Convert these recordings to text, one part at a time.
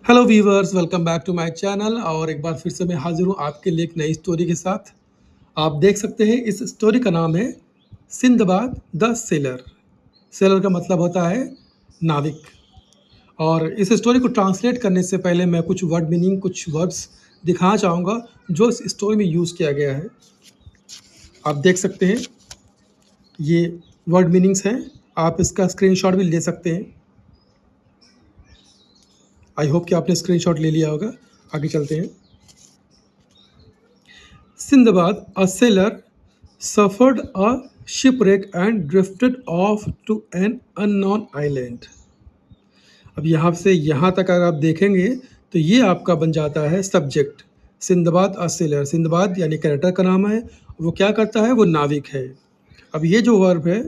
Hello viewers, welcome back to my channel. और एक बार फिर से मैं हाजिर हूँ आपके लिए एक नई स्टोरी के साथ। आप देख सकते हैं इस स्टोरी का नाम है सिंदबाद द सेलर। सेलर का मतलब होता है नाविक। और इस स्टोरी को ट्रांसलेट करने से पहले मैं कुछ वर्ड मीनिंग, कुछ वर्ड्स दिखाना चाहूँगा जो इस स्टोरी में यूज़ किया गया है। आप देख सकते हैं ये वर्ड मीनिंग्स हैं। आप इसका स्क्रीनशॉट भी ले सकते हैं। आई होप कि आपने स्क्रीनशॉट ले लिया होगा। आगे चलते हैं। Sindbad, a sailor, suffered a shipwreck and drifted off to an unknown island. अब यहाँ से यहाँ तक अगर आप देखेंगे तो ये आपका बन जाता है subject. Sinbad a seller, Sinbad यानी कैरेक्टर का नाम है। वो क्या करता है? वो नाविक है। अब ये जो वर्ब है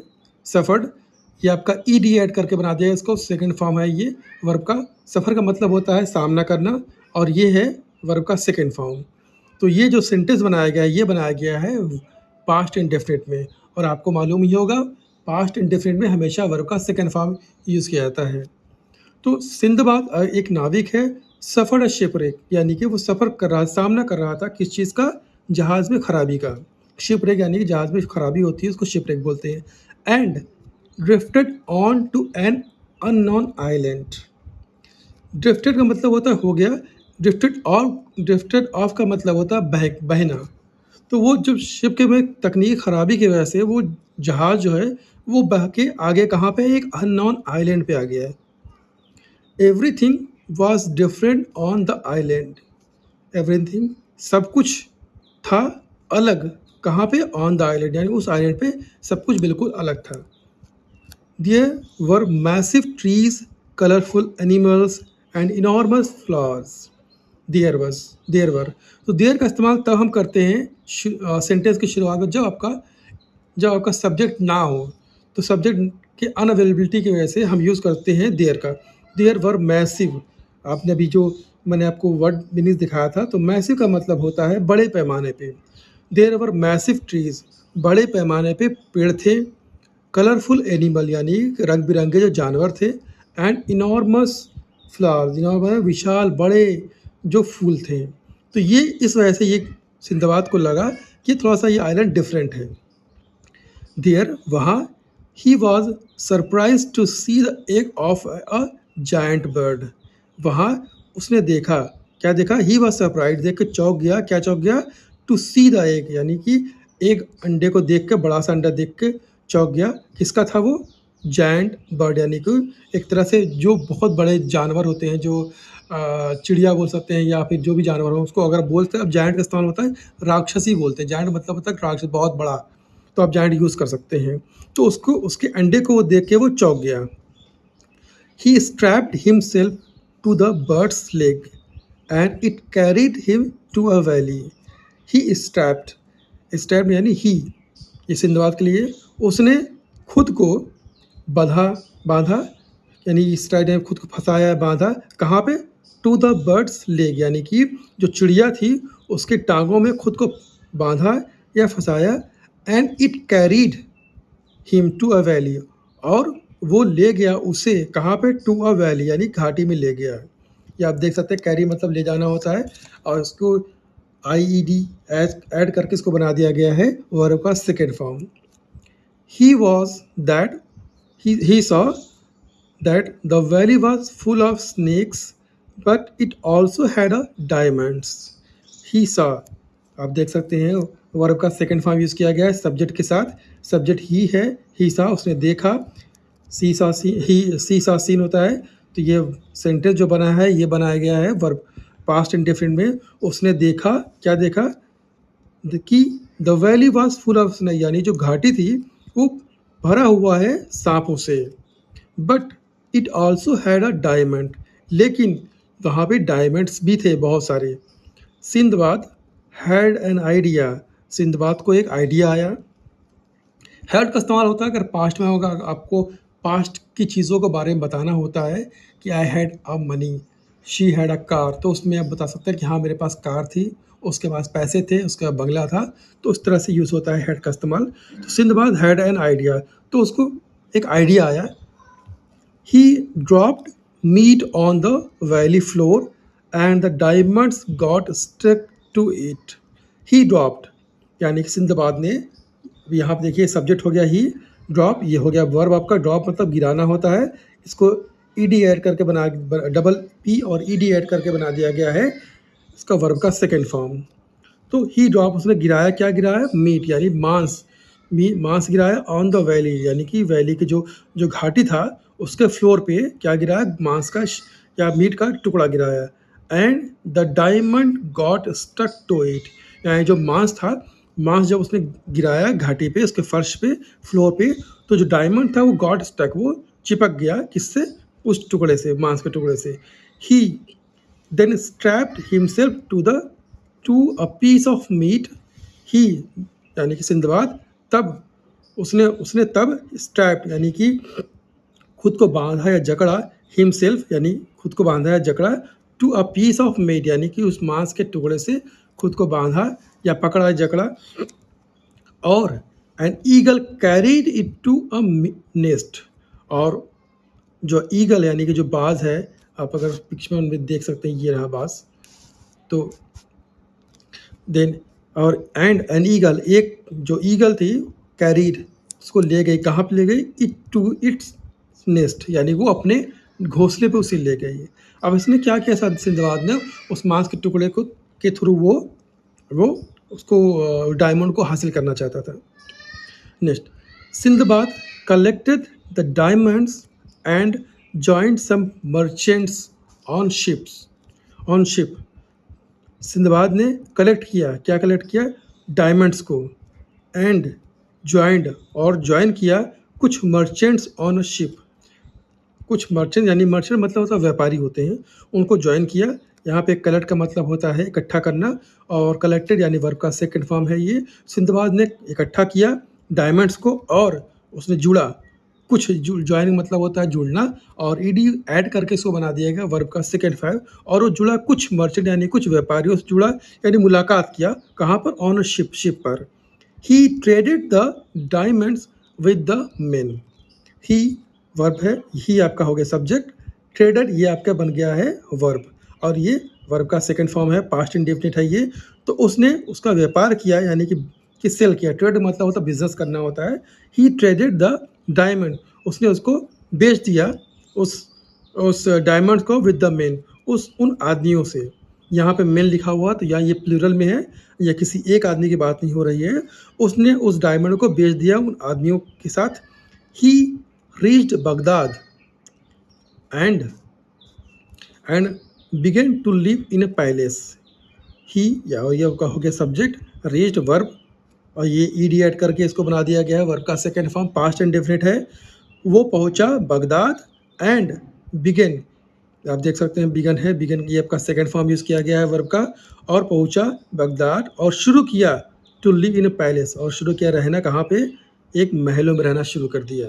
सफ़र्ड, ये आपका ईडी ऐड करके बना दिया इसको। सेकंड फॉर्म है ये वर्ब का। सफ़र का मतलब होता है सामना करना, और ये है वर्ब का सेकंड फॉर्म। तो ये जो सेंटेंस बनाया गया है ये बनाया गया है पास्ट इंडेफिनिट में। और आपको मालूम ही होगा पास्ट इंडेफिनिट में हमेशा वर्ब का सेकंड फॉर्म यूज़ किया जाता है। तो सिंदबाद एक नाविक है। सफ़र शिपरेक यानी कि वो सफ़र कर रहा, सामना कर रहा था किस चीज़ का? जहाज़ में खराबी का। शिपरेक यानी कि जहाज़ में खराबी होती है, उसको शिपरेक बोलते हैं। And drifted on to an unknown island. Drifted का मतलब होता है हो गया। ड्रिफ्टेड ऑफ का मतलब होता है बहना। तो वो जब शिप के में तकनीकी खराबी की वजह से वो जहाज़ जो है वो बह के आगे कहाँ पे? एक अननोन आइलैंड पे आ गया है। Everything was different on the island. Everything सब कुछ था अलग। कहाँ पे? ऑन द आइलैंड यानी उस आइलैंड पे सब कुछ बिल्कुल अलग था। There were massive trees, colorful animals and enormous flowers. There were. तो देयर का इस्तेमाल तब हम करते हैं सेंटेंस की शुरुआत में जब आपका सब्जेक्ट ना हो। तो सब्जेक्ट के अनअवेलेबिलिटी की वजह से हम यूज़ करते हैं देयर का। There were massive. आपने अभी जो मैंने आपको वर्ड मीनिंग दिखाया था, तो मैसिव का मतलब होता है बड़े पैमाने पे। देयर वर मैसिव ट्रीज, बड़े पैमाने पे पेड़ थे। कलरफुल एनिमल यानी रंग बिरंगे जो जानवर थे। एंड इनॉर्मस फ्लावर्स, इनॉर्मस विशाल बड़े जो फूल थे। तो ये इस वजह से ये सिंदबाद को लगा कि थोड़ा सा ये आइलैंड डिफरेंट है। देयर वहाँ ही was surprise to see the egg of a giant bird. वहाँ उसने देखा, क्या देखा? ही वॉज सरप्राइज, देख के चौंक गया। क्या चौंक गया? टू सी द एग यानी कि एक अंडे को देख के, बड़ा सा अंडा देख के चौंक गया। किसका था वो? जायंट बर्ड यानी कि एक तरह से जो बहुत बड़े जानवर होते हैं, जो चिड़िया बोल सकते हैं या फिर जो भी जानवर हो उसको अगर बोलते हैं। अब जायंट का इस्तेमाल होता है राक्षसी बोलते हैं। जायंट मतलब होता है राक्षस, बहुत बड़ा। तो आप जायंट यूज़ कर सकते हैं। तो उसको, उसके अंडे को वो देख के वो चौंक गया। He strapped himself to the bird's leg and it carried him to a valley. He strapped यानी ही, ये सिंधुवाद के लिए। उसने खुद को बांधा यानी स्ट्राइड ने खुद को फंसाया, बांधा। कहाँ पे? टू द बर्ड्स लेग यानी कि जो चिड़िया थी उसके टांगों में खुद को बांधा या फंसाया। And it carried him to a valley, और वो ले गया उसे कहाँ पे? टू अ वैली यानी घाटी में ले गया। ये आप देख सकते हैं, कैरी मतलब ले जाना होता है, और इसको आई ई डी ऐड करके इसको बना दिया गया है वर्ब का second form. He was that he saw that the valley was full of snakes, but it also had a diamonds. He saw, आप देख सकते हैं वर्ब का सेकंड फॉर्म यूज़ किया गया है सब्जेक्ट के साथ। सब्जेक्ट ही है। ही सा उसने देखा। सी सा सीन होता है। तो ये सेंटेंस जो बना है ये बनाया गया है वर्ब पास्ट इंडेफिनिट में। उसने देखा, क्या देखा? कि the valley was full of snake यानी जो घाटी थी वो भरा हुआ है सांपों से। But it also had a diamond, लेकिन वहाँ पे डायमंड्स भी थे बहुत सारे। Sinbad had an idea, Sinbad को एक आइडिया आया। हैड का इस्तेमाल होता है अगर पास्ट में होगा, आपको पास्ट की चीज़ों के बारे में बताना होता है कि I had a money, she had a car, तो उसमें आप बता सकते हैं कि हाँ मेरे पास कार थी, उसके पास पैसे थे, उसका बंगला था। तो उस तरह से यूज़ होता है हैड का इस्तेमाल। तो सिंदबाद हैड एन आइडिया, तो उसको एक आइडिया आया। ही dropped meat on the valley floor and the diamonds got stuck to it. He dropped, यानी कि सिंदबाद ने, यहाँ पे देखिए सब्जेक्ट हो गया ही, ड्रॉप ये हो गया वर्ब आपका, ड्रॉप मतलब गिराना होता है, इसको ईडी ऐड करके बना, डबल पी और ईडी ऐड करके बना दिया गया है इसका वर्ब का सेकेंड फॉर्म। तो ही ड्रॉप, उसने गिराया, क्या गिराया, मीट यानी मांस, मांस गिराया ऑन द वैली यानी कि वैली के जो जो घाटी था उसके फ्लोर पे क्या गिराया, मांस का या मीट का टुकड़ा गिराया। And the diamond got stuck to it, यानी जो मांस था, मांस जब उसने गिराया घाटी पे, उसके फर्श पे, फ्लोर पे, तो जो डायमंड था वो गॉट स्टक, वो चिपक गया किससे, उस टुकड़े से, मांस के टुकड़े से। He then strapped himself to a piece of meat. He यानी कि सिंदबाद, तब उसने उसने तब स्ट्रैप यानी कि खुद को बांधा या जकड़ा, हिमसेल्फ यानी खुद को बांधा या जकड़ा, to a piece of meat यानी कि उस मांस के टुकड़े से खुद को बांधा या पकड़ा, जकड़ा। और an eagle carried it to a nest, और जो ईगल यानी कि जो बाज है, आप अगर पिक्चर में देख सकते हैं, ये रहा बाज। तो देन और एंड एन ईगल, एक जो ईगल थी, कैरीड उसको ले गई, कहाँ पे ले गई, इट टू इट्स नेस्ट यानी वो अपने घोंसले पे उसे ले गई। अब इसने क्या किया, सिंदबाद ने उस मांस के टुकड़े को के थ्रू वो उसको डायमंड को हासिल करना चाहता था। Next, Sindbad collected the diamonds and joined some merchants on ship. Sindbad ने कलेक्ट किया, क्या कलेक्ट किया, डायमंड्स को, एंड ज्वाइंड और ज्वाइन किया कुछ मर्चेंट्स ऑन अ शिप। कुछ मर्चेंट यानी मर्चेंट मतलब होता है व्यापारी होते हैं, उनको ज्वाइन किया। यहाँ पे कलेक्ट का मतलब होता है इकट्ठा करना, और कलेक्टेड यानी वर्ब का सेकंड फॉर्म है ये। सिंदबाद ने इकट्ठा किया डायमंड्स को, और उसने जुड़ा कुछ, ज्वाइनिंग मतलब होता है जुड़ना, और ईडी ऐड करके इसको बना दिया गया वर्ब का सेकंड फॉर्म। और वो जुड़ा कुछ मर्चेंट यानी कुछ व्यापारियों से जुड़ा, यानी मुलाकात किया, कहाँ पर, ऑन शिप पर। He traded the diamonds with the men. He verb है, ही आपका हो गया सब्जेक्ट, ट्रेडेड ये आपका बन गया है वर्ब, और ये वर्ब का सेकंड फॉर्म है, पास्ट इंडेफिनिट है ये। तो उसने उसका व्यापार किया यानी कि सेल किया, ट्रेड मतलब होता है बिजनेस करना होता है। ही ट्रेडेड द डायमंड, उसने उसको बेच दिया, उस डायमंड को, विद द मेन, उन आदमियों से। यहाँ पे मेन लिखा हुआ, तो यहाँ ये प्लूरल में है, या किसी एक आदमी की बात नहीं हो रही है। उसने उस डायमंड को बेच दिया उन आदमियों के साथ। He reached Baghdad and began to live in a palace. He या ये हो गया सब्जेक्ट, रीच्ड वर्ब, और ये ईडी ऐड करके इसको बना दिया गया है, वर्ब का सेकेंड फॉर्म पास्ट इंडेफिनिट है। वो पहुंचा बगदाद, एंड बिगेन, आप देख सकते हैं बिगन है, बिगन ये आपका सेकंड फॉर्म यूज़ किया गया है वर्ब का, और पहुंचा बगदाद, और शुरू किया to live in a palace, और शुरू किया रहना कहाँ पे, एक महलों में रहना शुरू कर दिया।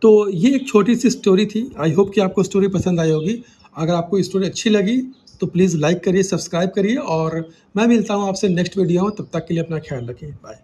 तो ये एक छोटी सी स्टोरी थी। आई होप कि आपको स्टोरी पसंद आई होगी। अगर आपको स्टोरी अच्छी लगी तो प्लीज़ लाइक करिए, सब्सक्राइब करिए, और मैं मिलता हूँ आपसे नेक्स्ट वीडियो में। तब तक के लिए अपना ख्याल रखिए, बाय।